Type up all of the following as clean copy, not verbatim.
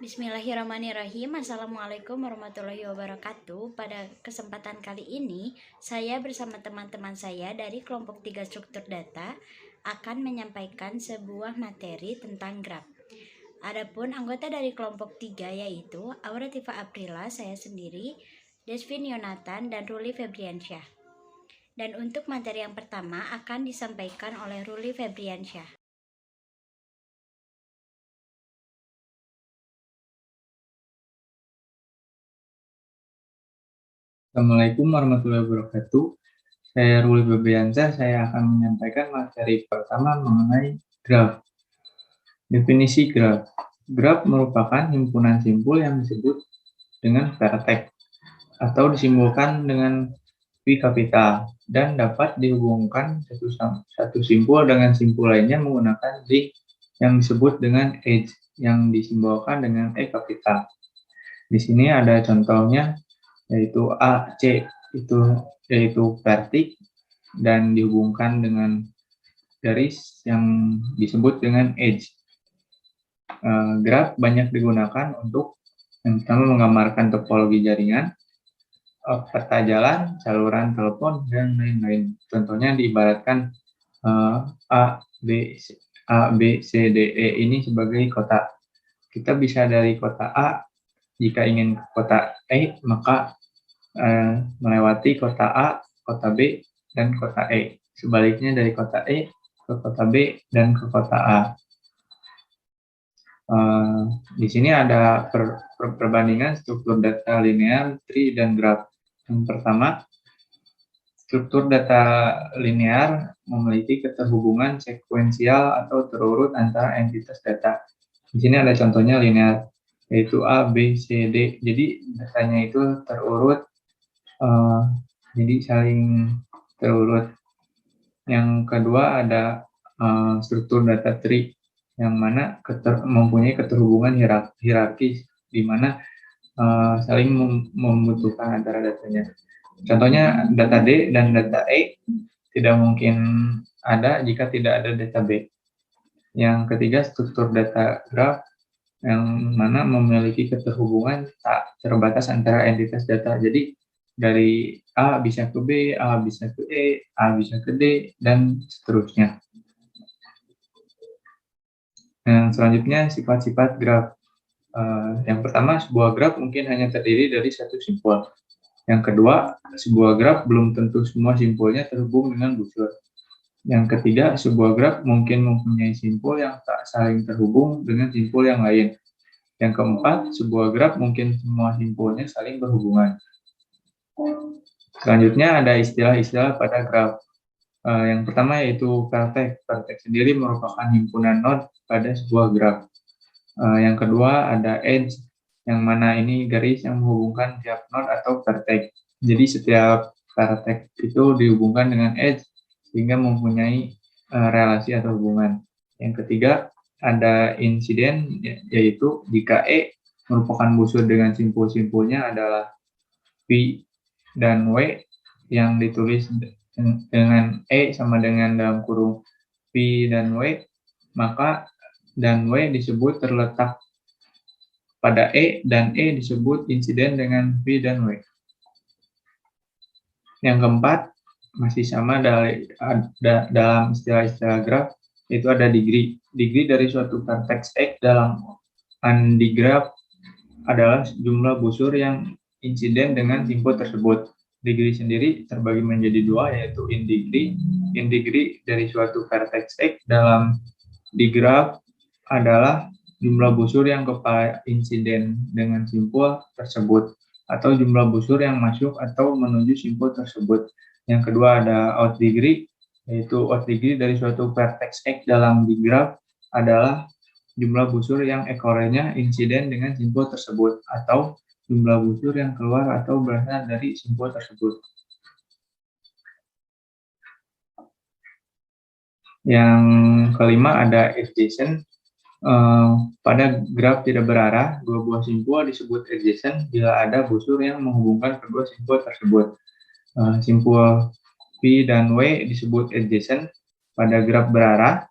Bismillahirrahmanirrahim. Assalamualaikum warahmatullahi wabarakatuh. Pada kesempatan kali ini, saya bersama teman-teman saya dari kelompok 3 struktur data akan menyampaikan sebuah materi tentang graf. Adapun anggota dari kelompok 3 yaitu Aura Tifa Aprila, saya sendiri, Desvin Yonatan, dan Ruli Febriansyah. Dan untuk materi yang pertama akan disampaikan oleh Ruli Febriansyah. Assalamualaikum warahmatullahi wabarakatuh. Saya Ruli Febriansyah, saya akan menyampaikan materi pertama mengenai graf. Definisi graf. Graf merupakan himpunan simpul yang disebut dengan vertex atau disimbolkan dengan V kapital dan dapat dihubungkan satu simpul dengan simpul lainnya menggunakan link yang disebut dengan edge yang disimbolkan dengan E kapital. Di sini ada contohnya yaitu AC yaitu vertex dan dihubungkan dengan garis yang disebut dengan edge. Graf banyak digunakan untuk yang pertama menggambarkan topologi jaringan, peta jalan, saluran telepon, dan lain-lain. Contohnya diibaratkan A, B, C, D, E ini sebagai kotak. Kita bisa dari kota A, jika ingin ke kota E, maka melewati kota A, kota B, dan kota E. Sebaliknya dari kota E ke kota B dan ke kota A. Di sini ada perbandingan struktur data linear, tree, dan graf. Yang pertama, struktur data linear memiliki keterhubungan sekuensial atau terurut antara entitas data. Di sini ada contohnya linear, yaitu A, B, C, D. Jadi datanya itu terurut, jadi saling terurut. Yang kedua ada struktur data tree, yang mana mempunyai keterhubungan hierarkis, di mana saling membutuhkan antara datanya. Contohnya data D dan data E tidak mungkin ada jika tidak ada data B. Yang ketiga struktur data graf, yang mana memiliki keterhubungan tak terbatas antara entitas data. Jadi dari A bisa ke B, A bisa ke E, A bisa ke D, dan seterusnya. Yang selanjutnya sifat-sifat graf. Yang pertama, sebuah graf mungkin hanya terdiri dari satu simpul. Yang kedua, sebuah graf belum tentu semua simpulnya terhubung dengan busur. Yang ketiga, sebuah graf mungkin mempunyai simpul yang tak saling terhubung dengan simpul yang lain. Yang keempat, sebuah graf mungkin semua simpulnya saling berhubungan. Selanjutnya ada istilah-istilah pada graf. Yang pertama yaitu vertex. Vertex sendiri merupakan himpunan node pada sebuah graf. Yang kedua ada edge, yang mana ini garis yang menghubungkan tiap node atau vertex. Jadi setiap vertex itu dihubungkan dengan edge sehingga mempunyai relasi atau hubungan. Yang ketiga ada insiden, yaitu jika E merupakan busur dengan simpul-simpulnya adalah V dan W yang ditulis dengan E sama dengan dalam kurung V dan W, maka dan W disebut terletak pada E dan E disebut insiden dengan V dan W. Yang keempat, masih sama dalam istilah-istilah graf, itu ada degree. Degree dari suatu vertex X dalam digraf adalah jumlah busur yang insiden dengan simpul tersebut. Degree sendiri terbagi menjadi dua, yaitu in degree. In degree dari suatu vertex X dalam digraf adalah jumlah busur yang kepala insiden dengan simpul tersebut, atau jumlah busur yang masuk atau menuju simpul tersebut. Yang kedua ada out degree, yaitu out degree dari suatu vertex X dalam digraf adalah jumlah busur yang ekornya insiden dengan simpul tersebut, atau jumlah busur yang keluar atau berasal dari simpul tersebut. Yang kelima ada adjacent. Pada graf tidak berarah, dua buah simpul disebut adjacent bila ada busur yang menghubungkan kedua simpul tersebut. Simpul V dan W disebut adjacent pada graf berarah.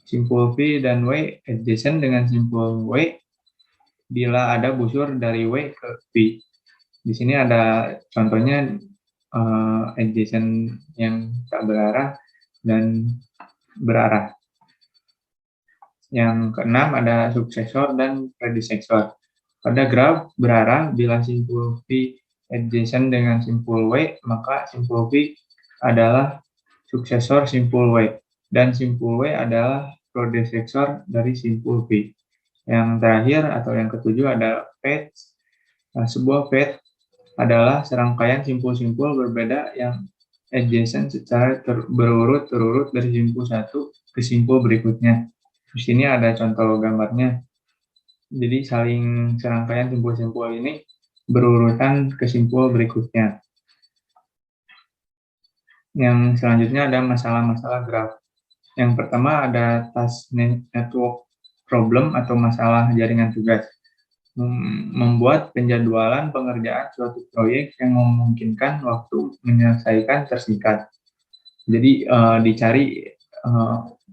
Simpul V dan W adjacent dengan simpul W bila ada busur dari W ke V. Di sini ada contohnya adjacent yang tak berarah dan berarah. Yang keenam ada suksesor dan predecessor. Pada graf berarah, bila simpul V adjacent dengan simpul W, maka simpul V adalah suksesor simpul W, dan simpul W adalah predecessor dari simpul V. Yang terakhir atau yang ketujuh ada fetch. Sebuah fetch adalah serangkaian simpul-simpul berbeda yang adjacent secara berurut-turut dari simpul satu ke simpul berikutnya. Di sini ada contoh gambarnya. Jadi serangkaian simpul-simpul ini berurutan ke simpul berikutnya. Yang selanjutnya ada masalah-masalah graf. Yang pertama ada task network problem atau masalah jaringan tugas. Membuat penjadwalan pengerjaan suatu proyek yang memungkinkan waktu menyelesaikan tersingkat. Jadi dicari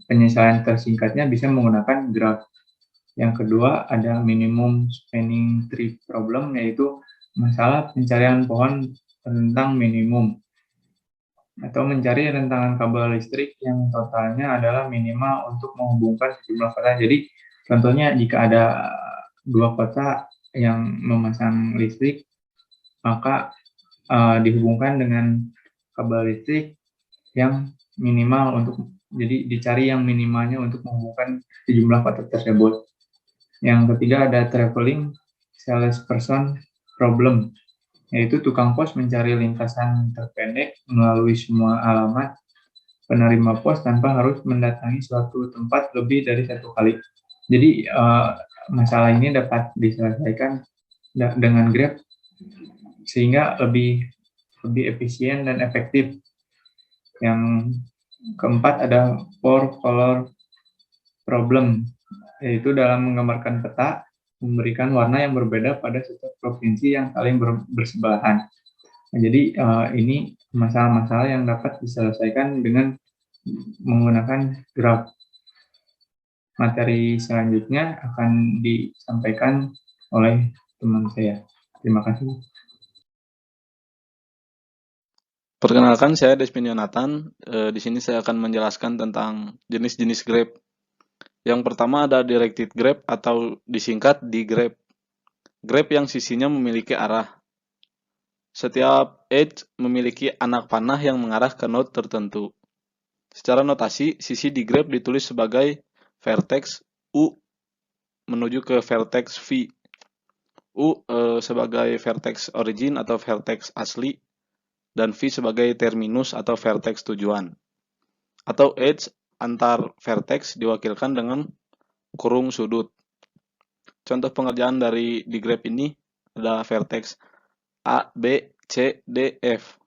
penyelesaian tersingkatnya bisa menggunakan graf. Yang kedua ada minimum spanning tree problem, yaitu masalah pencarian pohon rentang minimum atau mencari rentangan kabel listrik yang totalnya adalah minimal untuk menghubungkan sejumlah kota. Jadi contohnya jika ada dua kota yang memasang listrik, maka dihubungkan dengan kabel listrik yang minimal jadi dicari yang minimalnya untuk menghubungkan sejumlah kota tersebut. Yang ketiga ada traveling salesperson problem, yaitu tukang pos mencari lintasan terpendek melalui semua alamat penerima pos tanpa harus mendatangi suatu tempat lebih dari satu kali. Jadi masalah ini dapat diselesaikan dengan Grab sehingga lebih efisien dan efektif. Yang keempat ada four color problem, yaitu dalam menggambarkan peta memberikan warna yang berbeda pada setiap provinsi yang saling bersebelahan. Nah, jadi ini masalah-masalah yang dapat diselesaikan dengan menggunakan graf. Materi selanjutnya akan disampaikan oleh teman saya. Terima kasih. Perkenalkan, saya Desmin Yonatan. Di sini saya akan menjelaskan tentang jenis-jenis grab. Yang pertama ada directed grab atau disingkat D-grab. Grab yang sisinya memiliki arah. Setiap edge memiliki anak panah yang mengarah ke node tertentu. Secara notasi, sisi D-grab ditulis sebagai vertex U menuju ke vertex V. U sebagai vertex origin atau vertex asli, dan V sebagai terminus atau vertex tujuan. Atau edge antar vertex diwakilkan dengan kurung sudut. Contoh pengerjaan dari D-grab ini adalah vertex A, B, C, D, F.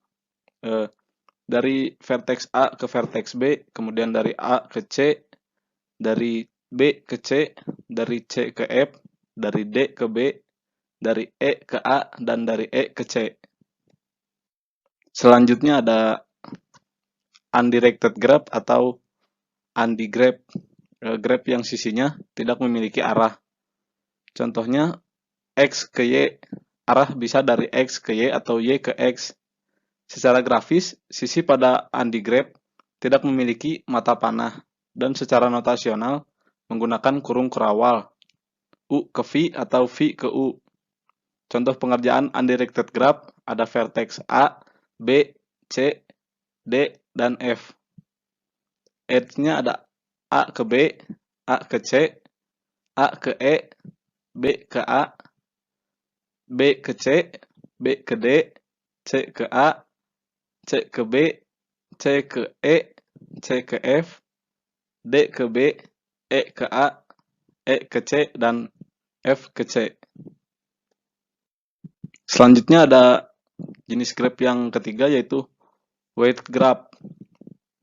Dari vertex A ke vertex B, kemudian dari A ke C, dari B ke C, dari C ke F, dari D ke B, dari E ke A, dan dari E ke C. Selanjutnya ada undirected graph atau undi-graph, graph yang sisinya tidak memiliki arah. Contohnya X ke Y, arah bisa dari X ke Y atau Y ke X. Secara grafis, sisi pada undi-graph tidak memiliki mata panah, dan secara notasional menggunakan kurung kerawal, U ke V atau V ke U. Contoh pengerjaan undirected graph ada vertex A, B, C, D, dan F. Edge-nya ada A ke B, A ke C, A ke E, B ke A, B ke C, B ke D, C ke A, C ke B, C ke E, C ke F, D ke B, E ke A, E ke C, dan F ke C. Selanjutnya ada jenis graph yang ketiga, yaitu weight graph.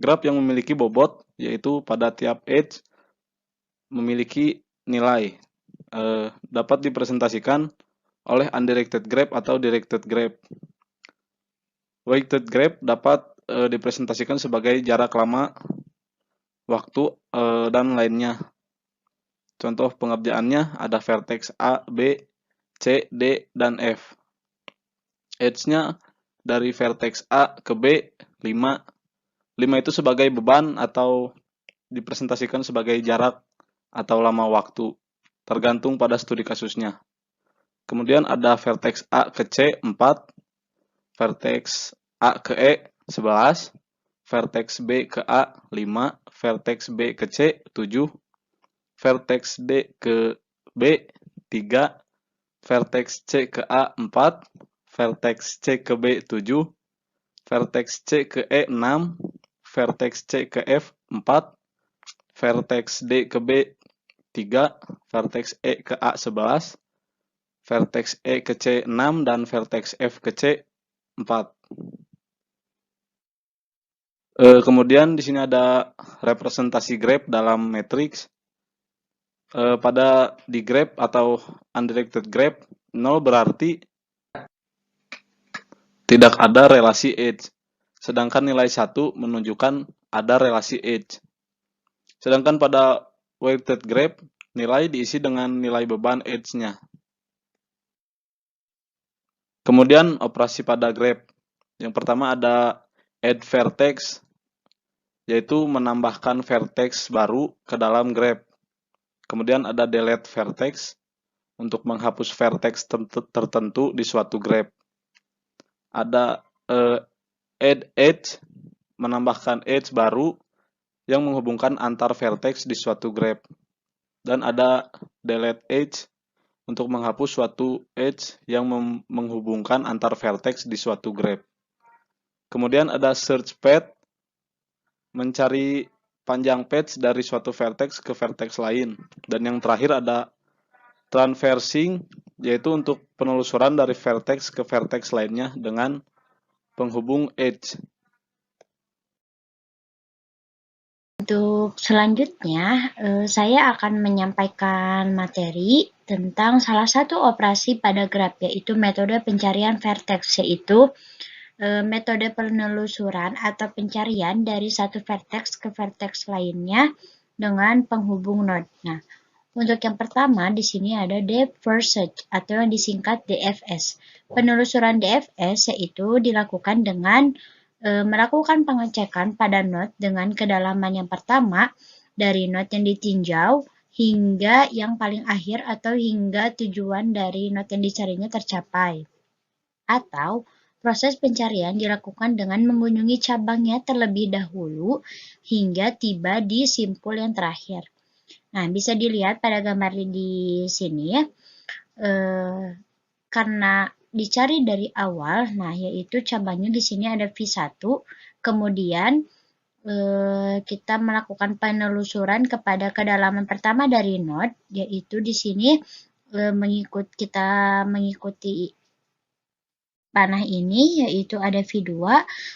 Graph yang memiliki bobot, yaitu pada tiap edge memiliki nilai. Dapat dipresentasikan oleh undirected graph atau directed graph. Weighted graph dapat dipresentasikan sebagai jarak lama, waktu, dan lainnya. Contoh pengerjaannya ada vertex A, B, C, D, dan F. Edge-nya dari vertex A ke B 5. 5 itu sebagai beban atau dipresentasikan sebagai jarak atau lama waktu, tergantung pada studi kasusnya. Kemudian ada vertex A ke C 4, vertex A ke E 11, vertex B ke A 5, vertex B ke C 7, vertex D ke B 3, vertex C ke A 4, vertex C ke B 7, vertex C ke E 6, vertex C ke F 4, vertex D ke B 3, vertex E ke A 11, vertex E ke C 6, dan vertex F ke C 4. Kemudian di sini ada representasi graph dalam matriks. Di graph atau undirected graph, 0 berarti tidak ada relasi edge, sedangkan nilai 1 menunjukkan ada relasi edge. Sedangkan pada weighted graph, nilai diisi dengan nilai beban edge-nya. Kemudian operasi pada graph. Yang pertama ada add vertex, yaitu menambahkan vertex baru ke dalam graph. Kemudian ada delete vertex, untuk menghapus vertex tertentu di suatu graph. Ada add edge, menambahkan edge baru yang menghubungkan antar vertex di suatu graph. Dan ada delete edge, untuk menghapus suatu edge yang menghubungkan antar vertex di suatu graph. Kemudian ada search path, mencari panjang path dari suatu vertex ke vertex lain. Dan yang terakhir ada transversing, yaitu untuk penelusuran dari vertex ke vertex lainnya dengan penghubung edge. Untuk selanjutnya, saya akan menyampaikan materi tentang salah satu operasi pada graph, yaitu metode pencarian vertex, yaitu metode penelusuran atau pencarian dari satu vertex ke vertex lainnya dengan penghubung node. Nah, untuk yang pertama di sini ada depth first search atau yang disingkat DFS. Penelusuran DFS yaitu dilakukan dengan melakukan pengecekan pada node dengan kedalaman yang pertama dari node yang ditinjau hingga yang paling akhir atau hingga tujuan dari node yang dicarinya tercapai. Atau proses pencarian dilakukan dengan mengunjungi cabangnya terlebih dahulu hingga tiba di simpul yang terakhir. Nah, bisa dilihat pada gambar di sini ya, karena dicari dari awal, nah yaitu cabangnya di sini ada V1, kemudian kita melakukan penelusuran kepada kedalaman pertama dari node, yaitu di sini kita mengikuti panah ini, yaitu ada V2.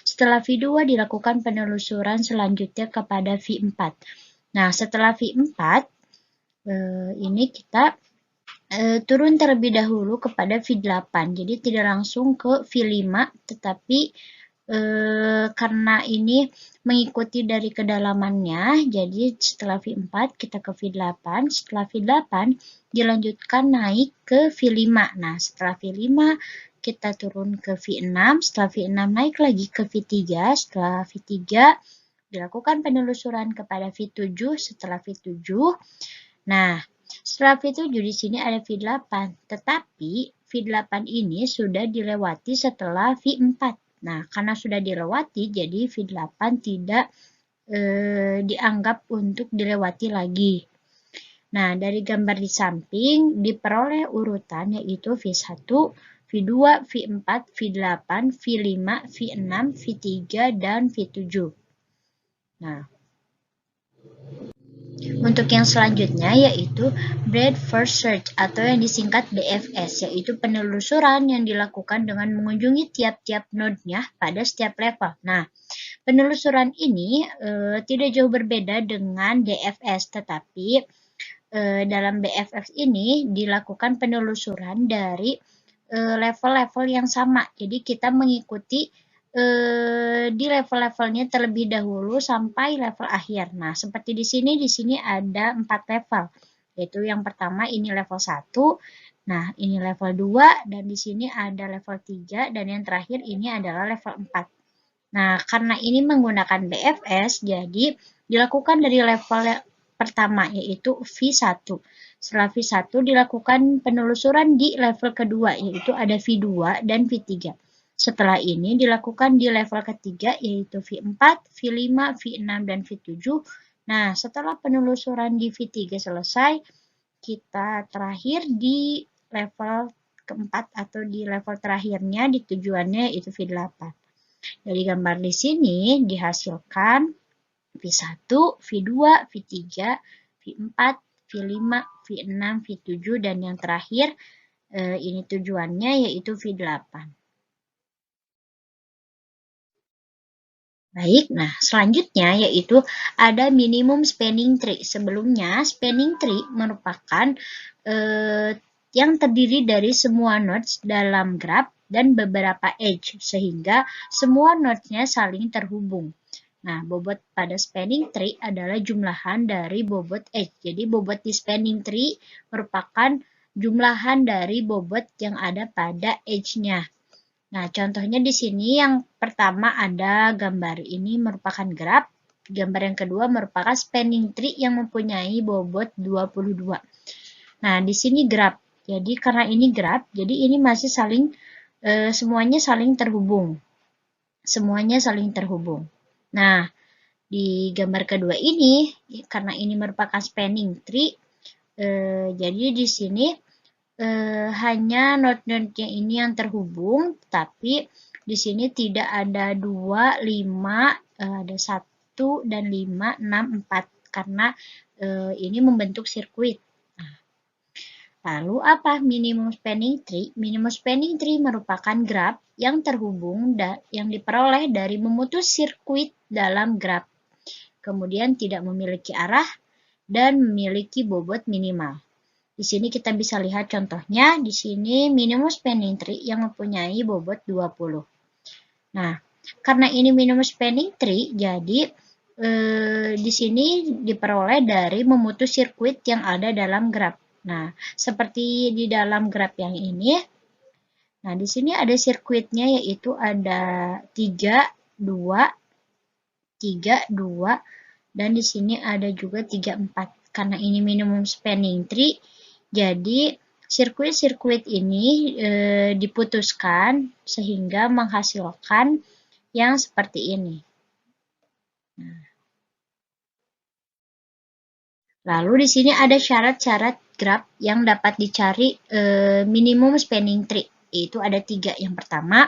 Setelah V2 dilakukan penelusuran selanjutnya kepada V4. Nah, setelah V4, ini kita turun terlebih dahulu kepada V8. Jadi tidak langsung ke V5, tetapi karena ini mengikuti dari kedalamannya, jadi setelah V4 kita ke V8, setelah V8 dilanjutkan naik ke V5. Nah, setelah V5 kita turun ke V6, setelah V6 naik lagi ke V3, setelah V3 dilakukan penelusuran kepada V7, setelah V7. Nah, setelah V7 di sini ada V8, tetapi V8 ini sudah dilewati setelah V4. Nah, karena sudah dilewati, jadi V8 tidak dianggap untuk dilewati lagi. Nah, dari gambar di samping diperoleh urutan yaitu V1, V2, V4, V8, V5, V6, V3, dan V7. Nah, untuk yang selanjutnya yaitu breadth first search atau yang disingkat BFS, yaitu penelusuran yang dilakukan dengan mengunjungi tiap-tiap node-nya pada setiap level. Nah, penelusuran ini tidak jauh berbeda dengan DFS, tetapi dalam BFS ini dilakukan penelusuran dari level-level yang sama. Jadi kita mengikuti di level-levelnya terlebih dahulu sampai level akhir. Nah, seperti di sini ada 4 level. Yaitu yang pertama ini level 1, nah ini level 2, dan di sini ada level 3, dan yang terakhir ini adalah level 4. Nah, karena ini menggunakan BFS, jadi dilakukan dari level pertama, yaitu V1. Setelah V1 dilakukan penelusuran di level kedua, yaitu ada V2 dan V3. Setelah ini dilakukan di level ketiga, yaitu V4, V5, V6, dan V7. Nah, setelah penelusuran di V3 selesai, kita terakhir di level keempat atau di level terakhirnya di tujuannya yaitu V8. Dari gambar di sini dihasilkan V1, V2, V3, V4, V5, V6, V7, dan yang terakhir ini tujuannya yaitu V8. Baik, nah selanjutnya yaitu ada minimum spanning tree. Sebelumnya, spanning tree merupakan yang terdiri dari semua nodes dalam graph dan beberapa edge, sehingga semua node-nya saling terhubung. Nah, bobot pada spanning tree adalah jumlahan dari bobot edge. Jadi, bobot di spanning tree merupakan jumlahan dari bobot yang ada pada edge-nya. Nah, contohnya di sini yang pertama ada gambar ini merupakan graph. Gambar yang kedua merupakan spanning tree yang mempunyai bobot 22. Nah, di sini graph. Jadi, karena ini graph, jadi ini masih saling, semuanya saling terhubung. Semuanya saling terhubung. Nah, di gambar kedua ini, karena ini merupakan spanning tree, jadi di sini hanya node-node-nya ini yang terhubung, tapi di sini tidak ada 2, 5, ada 1 dan 5, 6, 4 karena ini membentuk sirkuit. Lalu apa minimum spanning tree? Minimum spanning tree merupakan graph yang terhubung yang diperoleh dari memutus sirkuit dalam graph. Kemudian tidak memiliki arah dan memiliki bobot minimal. Di sini kita bisa lihat contohnya, di sini minimum spanning tree yang mempunyai bobot 20. Nah, karena ini minimum spanning tree, jadi di sini diperoleh dari memutus sirkuit yang ada dalam graph. Nah, seperti di dalam graph yang ini, nah di sini ada sirkuitnya yaitu ada 3, 2, 3, 2, dan di sini ada juga 3, 4. Karena ini minimum spanning tree, jadi sirkuit-sirkuit ini diputuskan sehingga menghasilkan yang seperti ini. Lalu di sini ada syarat-syarat graph yang dapat dicari minimum spanning tree. Yaitu ada 3. Yang pertama,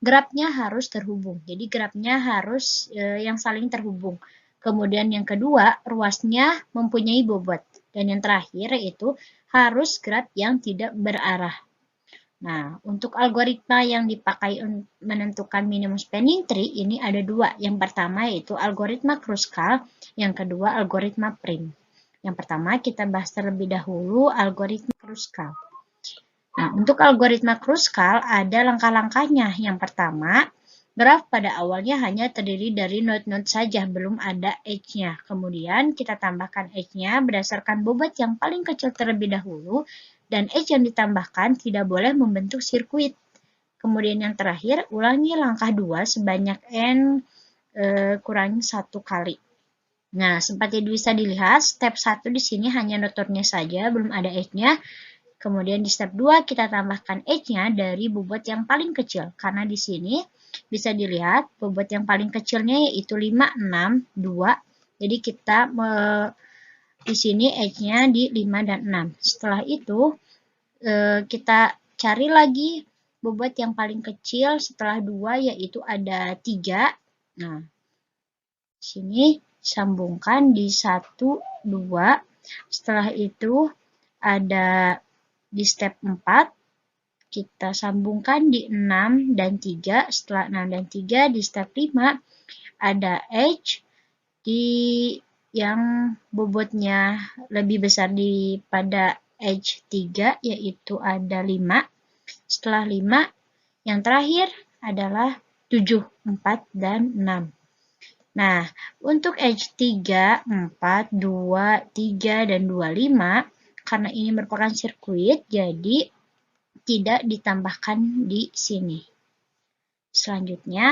grafnya harus terhubung. Jadi grafnya harus yang saling terhubung. Kemudian yang kedua, ruasnya mempunyai bobot. Dan yang terakhir yaitu harus graf yang tidak berarah. Nah, untuk algoritma yang dipakai menentukan minimum spanning tree ini ada 2. Yang pertama yaitu algoritma Kruskal, yang kedua algoritma Prim. Yang pertama kita bahas terlebih dahulu algoritma Kruskal. Nah, untuk algoritma Kruskal ada langkah-langkahnya. Yang pertama, graf pada awalnya hanya terdiri dari node-node saja, belum ada edge-nya. Kemudian kita tambahkan edge-nya berdasarkan bobot yang paling kecil terlebih dahulu, dan edge yang ditambahkan tidak boleh membentuk sirkuit. Kemudian yang terakhir, ulangi langkah 2 sebanyak n kurangi 1 kali. Nah, seperti bisa dilihat, step 1 di sini hanya node-nya saja, belum ada edge-nya. Kemudian di step 2 kita tambahkan edge-nya dari bobot yang paling kecil. Karena di sini bisa dilihat bobot yang paling kecilnya yaitu 5, 6, 2. Jadi kita di sini edge-nya di 5 dan 6. Setelah itu kita cari lagi bobot yang paling kecil setelah 2 yaitu ada 3. Nah, sini sambungkan di 1, 2. Setelah itu ada di step 4, kita sambungkan di 6 dan 3. Setelah 6 dan 3, di step 5, ada edge yang bobotnya lebih besar daripada edge 3, yaitu ada 5. Setelah 5, yang terakhir adalah 7, 4, dan 6. Nah, untuk edge 3, 4, 2, 3, dan 2, 5, karena ini merupakan sirkuit, jadi tidak ditambahkan di sini. Selanjutnya,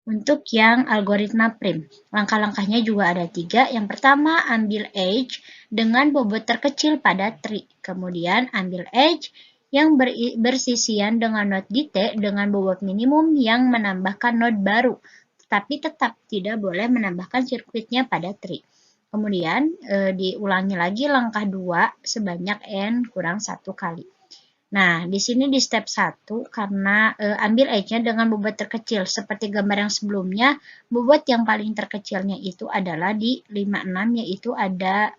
untuk yang algoritma prim, langkah-langkahnya juga ada 3. Yang pertama, ambil edge dengan bobot terkecil pada tree. Kemudian, ambil edge yang bersisian dengan node di T dengan bobot minimum yang menambahkan node baru, tetapi tetap tidak boleh menambahkan sirkuitnya pada tree. Kemudian, diulangi lagi langkah 2 sebanyak n kurang 1 kali. Nah, di sini di step 1, karena ambil edge-nya dengan bobot terkecil. Seperti gambar yang sebelumnya, bobot yang paling terkecilnya itu adalah di 56, yaitu ada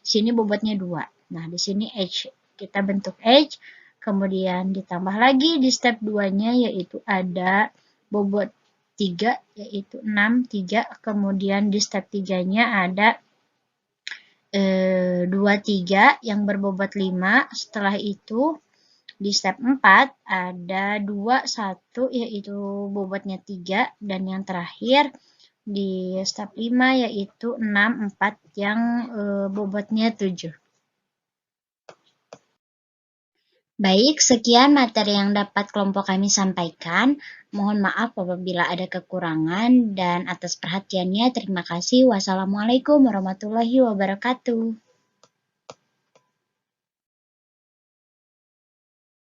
sini bobotnya 2. Nah, di sini edge. Kita bentuk edge, kemudian ditambah lagi di step 2-nya, yaitu ada bobot 3, yaitu 6, 3. Kemudian di step 3-nya ada 2, 3 yang berbobot 5. Setelah itu di step 4 ada 2, 1 yaitu bobotnya 3. Dan yang terakhir di step 5 yaitu 6, 4 yang bobotnya 7. Baik, sekian materi yang dapat kelompok kami sampaikan. Mohon maaf apabila ada kekurangan, dan atas perhatiannya terima kasih. Wassalamualaikum warahmatullahi wabarakatuh.